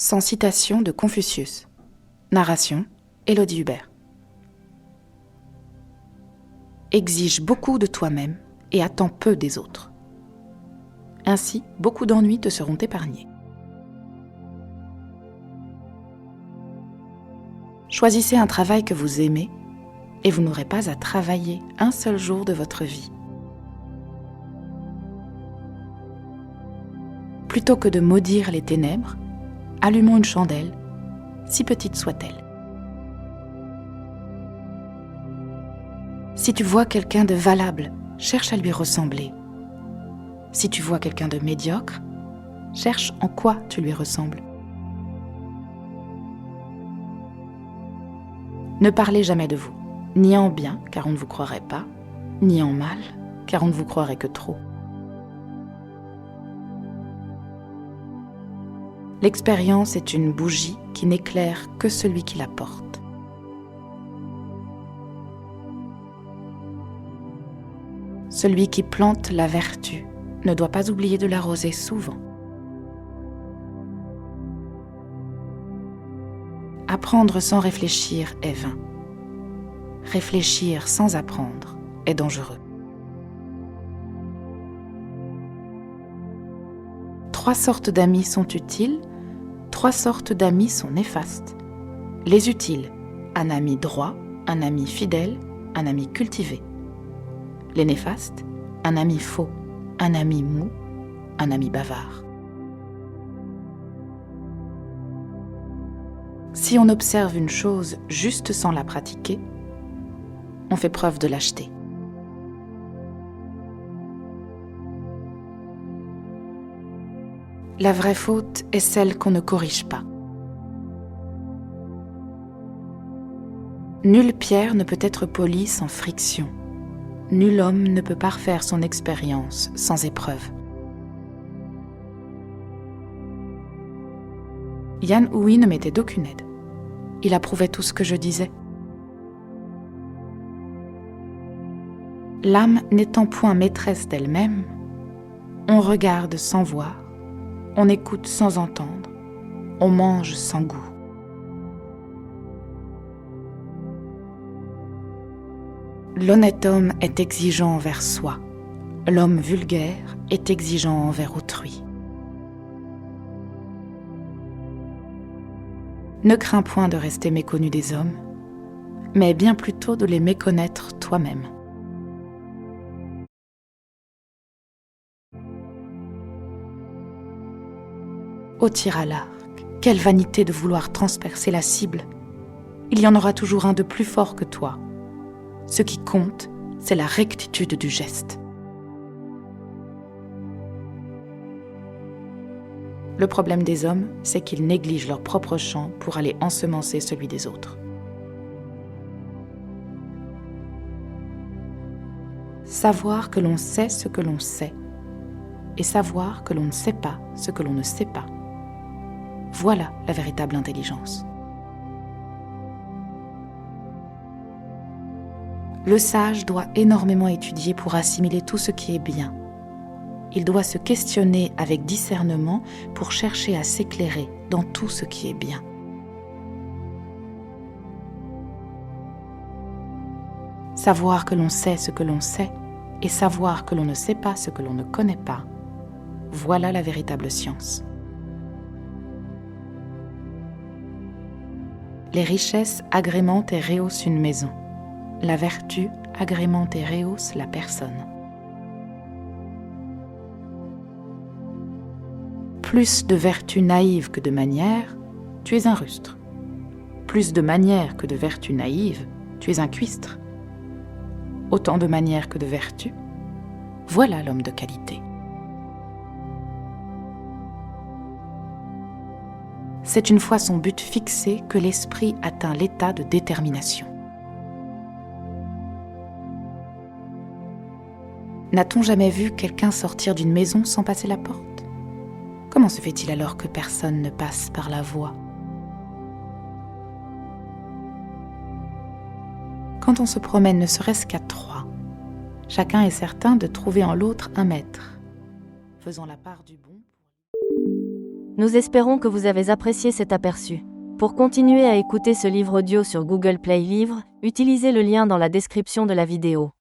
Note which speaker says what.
Speaker 1: Sans citation de Confucius. Narration, Élodie Hubert. Exige beaucoup de toi-même et attends peu des autres. Ainsi, beaucoup d'ennuis te seront épargnés. Choisissez un travail que vous aimez et vous n'aurez pas à travailler un seul jour de votre vie. Plutôt que de maudire les ténèbres, allumons une chandelle, si petite soit-elle. Si tu vois quelqu'un de valable, cherche à lui ressembler. Si tu vois quelqu'un de médiocre, cherche en quoi tu lui ressembles. Ne parlez jamais de vous, ni en bien, car on ne vous croirait pas, ni en mal, car on ne vous croirait que trop. L'expérience est une bougie qui n'éclaire que celui qui la porte. Celui qui plante la vertu ne doit pas oublier de l'arroser souvent. Apprendre sans réfléchir est vain. Réfléchir sans apprendre est dangereux. 3 sortes d'amis sont utiles, 3 sortes d'amis sont néfastes. Les utiles, un ami droit, un ami fidèle, un ami cultivé. Les néfastes, un ami faux, un ami mou, un ami bavard. Si on observe une chose juste sans la pratiquer, on fait preuve de lâcheté. La vraie faute est celle qu'on ne corrige pas. Nulle pierre ne peut être polie sans friction. Nul homme ne peut parfaire son expérience sans épreuve. Yan Hui ne m'était d'aucune aide. Il approuvait tout ce que je disais. L'âme n'étant point maîtresse d'elle-même, on regarde sans voir, on écoute sans entendre, on mange sans goût. L'honnête homme est exigeant envers soi, l'homme vulgaire est exigeant envers autrui. Ne crains point de rester méconnu des hommes, mais bien plutôt de les méconnaître toi-même. Ô tir à l'arc, quelle vanité de vouloir transpercer la cible. Il y en aura toujours un de plus fort que toi. Ce qui compte, c'est la rectitude du geste. Le problème des hommes, c'est qu'ils négligent leur propre champ pour aller ensemencer celui des autres. Savoir que l'on sait ce que l'on sait, et savoir que l'on ne sait pas ce que l'on ne sait pas. Voilà la véritable intelligence. Le sage doit énormément étudier pour assimiler tout ce qui est bien. Il doit se questionner avec discernement pour chercher à s'éclairer dans tout ce qui est bien. Savoir que l'on sait ce que l'on sait et savoir que l'on ne sait pas ce que l'on ne connaît pas, voilà la véritable science. Les richesses agrémentent et rehaussent une maison. La vertu agrémente et rehausse la personne. Plus de vertu naïve que de manière, tu es un rustre. Plus de manière que de vertu naïve, tu es un cuistre. Autant de manière que de vertu, voilà l'homme de qualité. C'est une fois son but fixé que l'esprit atteint l'état de détermination. N'a-t-on jamais vu quelqu'un sortir d'une maison sans passer la porte ? Comment se fait-il alors que personne ne passe par la voie ? Quand on se promène ne serait-ce qu'à 3, chacun est certain de trouver en l'autre un maître, faisant la part du bon.
Speaker 2: Nous espérons que vous avez apprécié cet aperçu. Pour continuer à écouter ce livre audio sur Google Play Livres, utilisez le lien dans la description de la vidéo.